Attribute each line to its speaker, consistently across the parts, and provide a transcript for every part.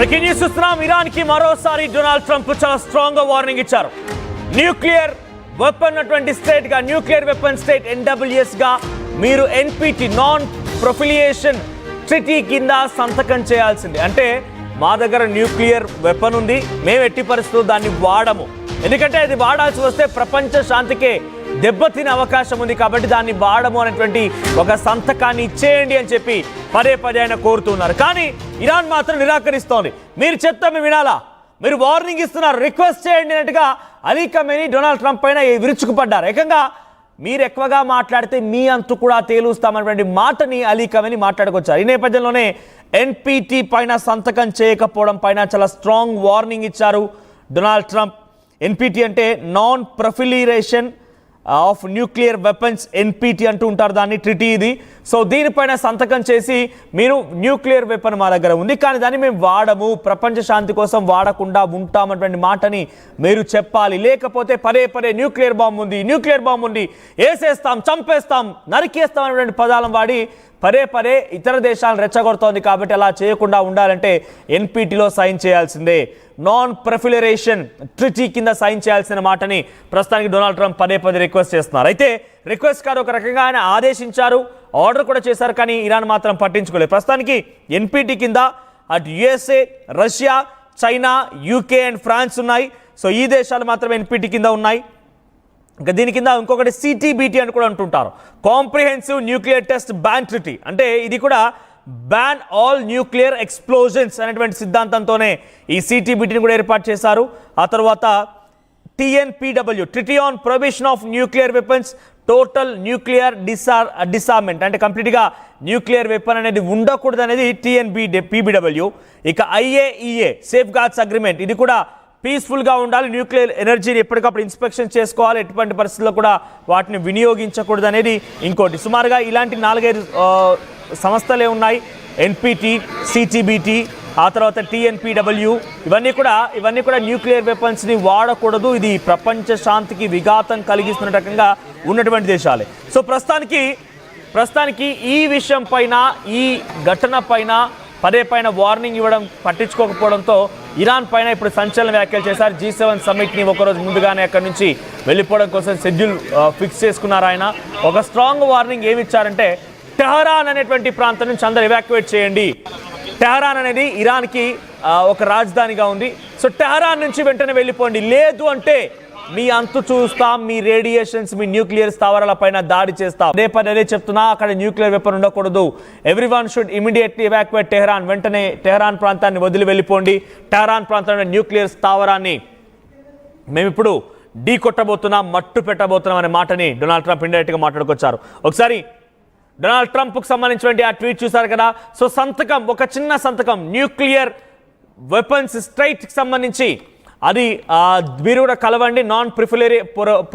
Speaker 1: Breaking news చూస్తున్నాం. Iran కి మరోసారి డొనాల్డ్ ట్రంప్ చాలా స్ట్రాంగ్ గా వార్నింగ్ ఇచ్చారు. న్యూక్లియర్ వెపన్ అటువంటి స్టేట్ గా, న్యూక్లియర్ వెపన్ స్టేట్ NWS గా మీరు NPT నాన్ ప్రొఫిలియేషన్ ట్రిటీ కింద సంతకం చేయాల్సింది. అంటే మా దగ్గర న్యూక్లియర్ వెపన్ ఉంది, మేము ఎట్టి పరిస్థితుల్లో దాన్ని వాడము, ఎందుకంటే అది వాడాల్సి వస్తే ప్రపంచ శాంతికే దెబ్బతినే అవకాశం ఉంది, కాబట్టి దాన్ని వాడము అనేటువంటి ఒక సంతకాన్ని ఇచ్చేయండి అని చెప్పి పదే పదే ఆయన కోరుతున్నారు. కానీ ఇరాన్ మాత్రం నిరాకరిస్తోంది. మీరు చెప్తే మేము వినాలా, మీరు వార్నింగ్ ఇస్తున్నారు, రిక్వెస్ట్ చేయండి అన్నట్టుగా అలీ ఖమేనీ డొనాల్డ్ ట్రంప్ పైన విరుచుకుపడ్డారు. ఏకంగా మీరు ఎక్కువగా మాట్లాడితే మీ అంతు కూడా తేలుస్తామన్నటువంటి మాటని అలీ ఖమేనీ మాట్లాడుకొచ్చారు. ఈ నేపథ్యంలోనే NPT పైన సంతకం చేయకపోవడం పైన చాలా స్ట్రాంగ్ వార్నింగ్ ఇచ్చారు డొనాల్డ్ ట్రంప్. NPT అంటే non proliferation of nuclear weapons, NPT అంటూ ఉంటారు దాన్ని, ట్రిటీ ఇది. సో దీనిపైన సంతకం చేసి మీరు న్యూక్లియర్ వెపన్ మా దగ్గర ఉంది కానీ దాన్ని మేము వాడము, ప్రపంచ శాంతి కోసం వాడకుండా ఉంటామన్నటువంటి మాటని మీరు చెప్పాలి. లేకపోతే పదే పదే న్యూక్లియర్ బాంబు ఉంది, వేసేస్తాం, చంపేస్తాం, నరికేస్తాం అనేటువంటి పదాలను వాడి పదే పదే ఇతర దేశాలను రెచ్చగొడుతోంది. కాబట్టి అలా చేయకుండా ఉండాలంటే NPTలో సైన్ చేయాల్సిందే, నాన్ ప్రొఫిలరేషన్ ట్రిటీ కింద సైన్ చేయాల్సిన మాటని ప్రస్తుతానికి డొనాల్డ్ ట్రంప్ పదే పదే రిక్వెస్ట్ చేస్తున్నారు. అయితే రిక్వెస్ట్ కాదు, ఒక రకంగా ఆయన ఆదేశించారు, ఆర్డర్ కూడా చేశారు, కానీ ఇరాన్ మాత్రం పట్టించుకోలేదు. ప్రస్తుతానికి NPT కింద అటు USA, Russia, China, UK and France ఉన్నాయి. సో ఈ దేశాలు మాత్రం NPT కింద ఉన్నాయి. ఇంకా దీని కింద ఇంకొకటి CTBT అని కూడా అంటుంటారు, comprehensive nuclear test ban treaty. అంటే ఇది కూడా బ్యాన్ ఆల్ న్యూక్లియర్ ఎక్స్ప్లోజన్స్ అనేటువంటి సిద్ధాంతంతోనే ఈ CTBTని కూడా ఏర్పాటు చేశారు. ఆ తర్వాత TNPW, treaty on prohibition of nuclear weapons, total nuclear disarmament, అంటే కంప్లీట్గా న్యూక్లియర్ వెపన్ అనేది ఉండకూడదు అనేది TNPBW. ఇక IAEA సేఫ్ గార్డ్స్ అగ్రిమెంట్, ఇది కూడా పీస్ఫుల్గా ఉండాలి, న్యూక్లియర్ ఎనర్జీని ఎప్పటికప్పుడు ఇన్స్పెక్షన్ చేసుకోవాలి, ఎటువంటి పరిస్థితుల్లో కూడా వాటిని వినియోగించకూడదు అనేది ఇంకోటి. సుమారుగా ఇలాంటి 4-5 సంస్థలే ఉన్నాయి, NPT, CTBT, ఆ తర్వాత TNPW. ఇవన్నీ కూడా న్యూక్లియర్ వెపన్స్ని వాడకూడదు, ఇది ప్రపంచ శాంతికి విఘాతం కలిగిస్తున్న రకంగా ఉన్నటువంటి దేశాలే. సో ప్రస్తుతానికి ఈ విషయం పైన, ఈ ఘటన పైన పదే పైన వార్నింగ్ ఇవ్వడం పట్టించుకోకపోవడంతో ఇరాన్ పైన ఇప్పుడు సంచలన వ్యాఖ్యలు చేశారు. G7 సమ్మిట్ని ఒకరోజు ముందుగానే అక్కడి నుంచి వెళ్ళిపోవడం కోసం షెడ్యూల్ ఫిక్స్ చేసుకున్నారు ఆయన. ఒక స్ట్రాంగ్ వార్నింగ్ ఏమి ఇచ్చారంటే, టెహరాన్ అనేటువంటి ప్రాంతం నుంచి అందరూ ఎవాక్యువేట్ చేయండి. టెహరాన్ అనేది ఇరాన్కి ఒక రాజధానిగా ఉంది. సో టెహరాన్ నుంచి వెంటనే వెళ్ళిపోండి, లేదు అంటే మీ అంతు చూస్తాం, మీ రేడియేషన్స్, మీ న్యూక్లియర్ స్థావరాల పైన దాడి చేస్తాం. అదే చెప్తున్నా, అక్కడ న్యూక్లియర్ వెపన్ ఉండకూడదు. Everyone should immediately evacuate Tehran, వెంటనే టెహరాన్ ప్రాంతాన్ని వదిలి వెళ్ళిపోండి. టెహరాన్ ప్రాంతంలో న్యూక్లియర్ స్థావరాన్ని మేము ఇప్పుడు ఢీ కొట్టబోతున్నాం, మట్టు పెట్టబోతున్నాం అనే మాటని డొనాల్డ్ ట్రంప్ ఇండైరెక్ట్గా మాట్లాడుకొచ్చారు. ఒకసారి డొనాల్డ్ ట్రంప్కు సంబంధించినటువంటి ఆ ట్వీట్ చూశారు కదా. సో సంతకం, ఒక చిన్న సంతకం, న్యూక్లియర్ వెపన్స్ స్ట్రైట్కి సంబంధించి అది మీరు కూడా కలవండి, నాన్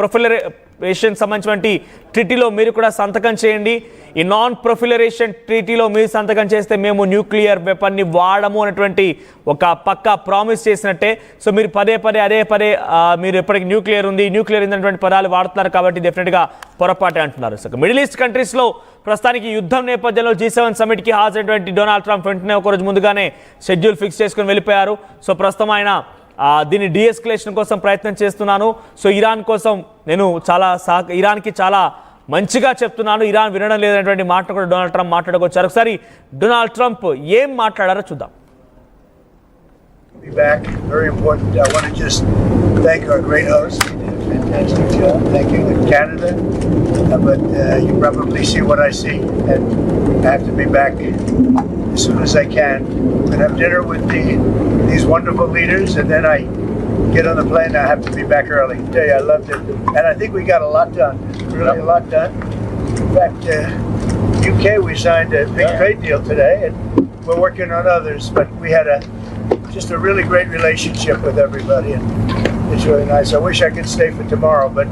Speaker 1: ప్రొఫిలరేషన్ సంబంధించినటువంటి ట్రీటీలో మీరు కూడా సంతకం చేయండి. ఈ నాన్ ప్రొఫిలరేషన్ ట్రీటీలో మీరు సంతకం చేస్తే మేము న్యూక్లియర్ వెపన్ని వాడము అనేటువంటి ఒక పక్కా ప్రామిస్ చేసినట్టే. సో మీరు పదే మీరు ఎప్పటికీ న్యూక్లియర్ ఉందనేటువంటి పదాలు వాడుతున్నారు కాబట్టి డెఫినెట్గా పొరపాటే అంటున్నారు. సో మిడిల్ ఈస్ట్ కంట్రీస్లో ప్రస్తుతానికి యుద్ధం నేపథ్యంలో G7 సమ్మిట్కి హాజరైనటువంటి డొనాల్డ్ ట్రంప్ వెంటనే ఒకరోజు ముందుగానే షెడ్యూల్ ఫిక్స్ చేసుకుని వెళ్ళిపోయారు. సో ప్రస్తుతం ఆయన దీన్ని డీఎస్కలేషన్ కోసం ప్రయత్నం చేస్తున్నాను. సో ఇరాన్ కోసం నేను ఇరాన్కి చాలా మంచిగా చెప్తున్నాను, ఇరాన్ వినడం లేదనేటువంటి మాట కూడా డొనాల్డ్ ట్రంప్ మాట్లాడుకొచ్చారు. ఒకసారి డొనాల్డ్ ట్రంప్ ఏం మాట్లాడారో చూద్దాం.
Speaker 2: Be back. Very important. I want to just thank our great host. He did a fantastic job. Thank you in Canada. But you probably see what I see, and I have to be back as soon as I can and have dinner with these wonderful leaders, and then I get on the plane. I have to be back early. I tell you, I loved it, and I think we got a lot done. Really a lot done. In fact, UK, we signed a big trade deal today, and we're working on others. But we had just a really great relationship with everybody, and it's really nice. I wish I could stay for tomorrow, but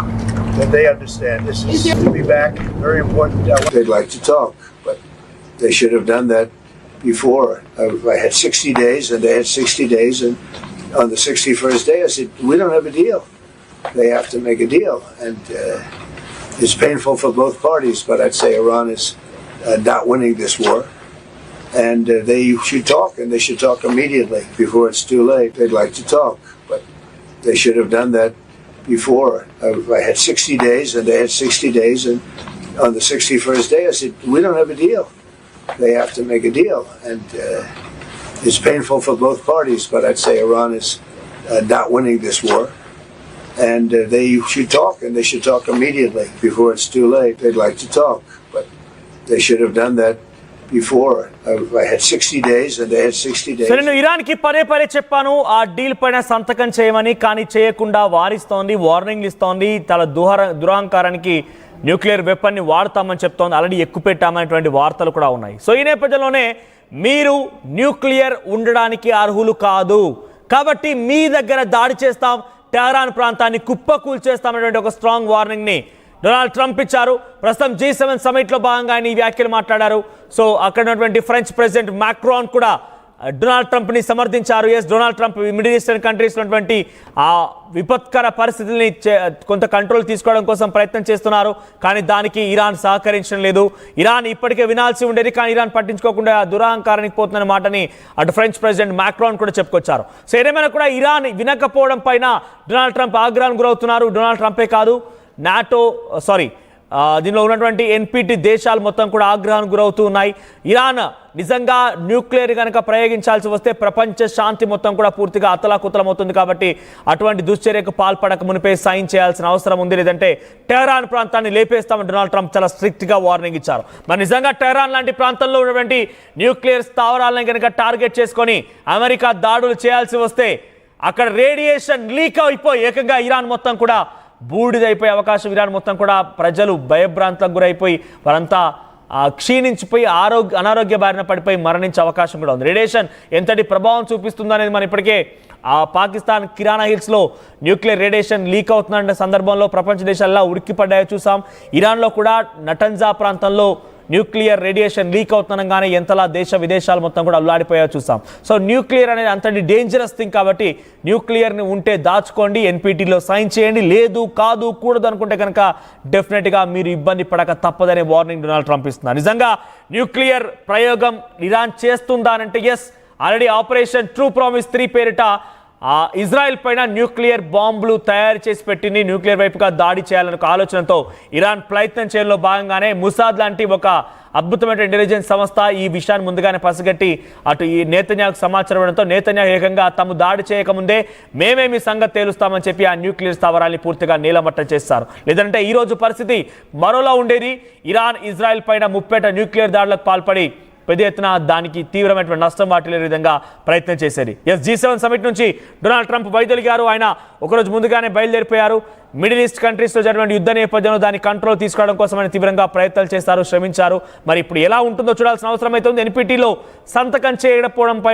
Speaker 2: they understand. This is to be back. Very important. They'd like to talk, but they should have done that before. I had 60 days, and they had 60 days, and on the 61st day, I said, we don't have a deal. They have to make a deal, and it's painful for both parties, but I'd say Iran is not winning this war. And they should talk, and they should talk immediately before it's too late. They'd like to talk, but they should have done that before. I had 60 days, and they had 60 days, and on the 61st day, I said, we don't have a deal. They have to make a deal, and it's painful for both parties, but I'd say Iran is not winning this war. And they should talk, and they should talk immediately before it's too late. They'd like to talk, but they should have done that before. I had 60 days, and they had 60 days.
Speaker 1: So నేను ఇరాన్కి పదే చెప్పాను ఆ deal పైన సంతకం చేయమని, కానీ చేయకుండా వారిస్తోంది, వార్నింగ్లు ఇస్తోంది, తన దురహంకారానికి న్యూక్లియర్ వెపన్ని వాడతామని చెప్తోంది, ఆల్రెడీ ఎక్కుపెట్టామనేటువంటి వార్తలు కూడా ఉన్నాయి. సో ఈ నేపథ్యంలోనే మీరు న్యూక్లియర్ ఉండడానికి అర్హులు కాదు, కాబట్టి మీ దగ్గర దాడి చేస్తాం, టెహరాన్ ప్రాంతాన్ని కుప్పకూల్చేస్తామనేటువంటి ఒక స్ట్రాంగ్ వార్నింగ్ని డొనాల్డ్ ట్రంప్ ఇచ్చారు. ప్రస్తుతం G7 సమిట్లో భాగంగా ఆయన ఈ వ్యాఖ్యలు మాట్లాడారు. సో అక్కడ ఉన్నటువంటి ఫ్రెంచ్ ప్రెసిడెంట్ మాక్రాన్ కూడా డొనాల్డ్ ట్రంప్ని సమర్థించారు. Donald Trump middle eastern countries ఉన్నటువంటి ఆ విపత్కర పరిస్థితుల్ని కొంత కంట్రోల్ తీసుకోవడం కోసం ప్రయత్నం చేస్తున్నారు, కానీ దానికి ఇరాన్ సహకరించడం లేదు. ఇరాన్ ఇప్పటికే వినాల్సి ఉండేది, కానీ ఇరాన్ పట్టించుకోకుండా దురహంకారానికి పోతున్న మాటని అటు ఫ్రెంచ్ ప్రెసిడెంట్ మాక్రాన్ కూడా చెప్పుకొచ్చారు. సో ఏదేమైనా కూడా ఇరాన్ వినకపోవడం పైన డొనాల్డ్ ట్రంప్ ఆగ్రహానికి గురవుతున్నారు. డొనాల్డ్ ట్రంపే కాదు, దీనిలో ఉన్నటువంటి NPT దేశాలు మొత్తం కూడా ఆగ్రహానికి గురవుతూ ఉన్నాయి. ఇరాన్ నిజంగా న్యూక్లియర్ కనుక ప్రయోగించాల్సి వస్తే ప్రపంచ శాంతి మొత్తం కూడా పూర్తిగా అతలాకుతలమవుతుంది. కాబట్టి అటువంటి దుశ్చర్యకు పాల్పడక మునిపే సైన్ చేయాల్సిన అవసరం ఉంది, లేదంటే టెహరాన్ ప్రాంతాన్ని లేపేస్తామని డొనాల్డ్ ట్రంప్ చాలా స్ట్రిక్ట్గా వార్నింగ్ ఇచ్చారు. మరి నిజంగా టెహరాన్ లాంటి ప్రాంతంలో ఉన్నటువంటి న్యూక్లియర్ స్థావరాలను కనుక టార్గెట్ చేసుకొని అమెరికా దాడులు చేయాల్సి వస్తే అక్కడ రేడియేషన్ లీక్ అయిపోయి ఏకంగా ఇరాన్ మొత్తం కూడా బూడిదైపోయే అవకాశం, ఇరాన్ మొత్తం కూడా ప్రజలు భయభ్రాంతులకు గురైపోయి వారంతా క్షీణించిపోయి అనారోగ్య బారిన పడిపోయి మరణించే అవకాశం కూడా ఉంది. రేడియేషన్ ఎంతటి ప్రభావం చూపిస్తుందో అనేది మనం ఇప్పటికే పాకిస్తాన్ కిరాణా హిల్స్లో న్యూక్లియర్ రేడియేషన్ లీక్ అవుతున్న సందర్భంలో ప్రపంచ దేశాల్లో ఉడిక్కిపడ్డాయో చూసాం. ఇరాన్లో కూడా నటంజా ప్రాంతంలో న్యూక్లియర్ రేడియేషన్ లీక్ అవుతుండగానే ఎంతలా దేశ విదేశాలు మొత్తం కూడా అల్లాడిపోయా చూసాం. సో న్యూక్లియర్ అనేది అంతటి డేంజరస్ థింగ్, కాబట్టి న్యూక్లియర్ని ఉంటే దాచుకోండి, NPTలో సైన్ చేయండి, లేదు కాదు కూడదు అనుకుంటే కనుక డెఫినెట్గా మీరు ఇబ్బంది పడక తప్పదనే వార్నింగ్ డొనాల్డ్ ట్రంప్ ఇస్తున్నారు. నిజంగా న్యూక్లియర్ ప్రయోగం ఇరాన్ చేస్తుందా అంటే yes, already operation true promise 3 పేరిట ఇజ్రాయెల్ పైన న్యూక్లియర్ బాంబులు తయారు చేసి పెట్టింది. న్యూక్లియర్ వైపుగా దాడి చేయాలనే ఆలోచనతో ఇరాన్ ప్రయత్నం చేయడంలో భాగంగానే ముసాద్ లాంటి ఒక అద్భుతమైన ఇంటెలిజెన్స్ సంస్థ ఈ విషయాన్ని ముందుగానే పసిగట్టి అటు ఈ నేతన్యాహుకు సమాచారం ఇవ్వడంతో నేతన్యాహు ఏకంగా తాము దాడి చేయకముందే మేమే మీ సంగతి తేలుస్తామని చెప్పి ఆ న్యూక్లియర్ స్థావరాన్ని పూర్తిగా నీలమట్టం చేస్తారు. లేదంటే ఈ రోజు పరిస్థితి మరోలా ఉండేది. ఇరాన్ ఇజ్రాయెల్ పైన ముప్పేట న్యూక్లియర్ దాడులకు పాల్పడి పెద్ద ఎత్తున దానికి తీవ్రమైనటువంటి నష్టం వాటిల్లే విధంగా ప్రయత్నం చేసేది. G7 సమిట్ నుంచి డొనాల్డ్ ట్రంప్ వైదొలిగారు. ఆయన ఒకరోజు ముందుగానే బయలుదేరిపోయారు. మిడిల్ ఈస్ట్ కంట్రీస్లో జరిగిన యుద్ధ నేపథ్యంలో దాన్ని కంట్రోల్ తీసుకోవడం కోసం ఆయన తీవ్రంగా ప్రయత్నాలు చేస్తారు, శ్రమించారు. మరి ఇప్పుడు ఎలా ఉంటుందో చూడాల్సిన అవసరం అయితే ఉంది. NPTలో సంతకం చేయకపోవడం పైన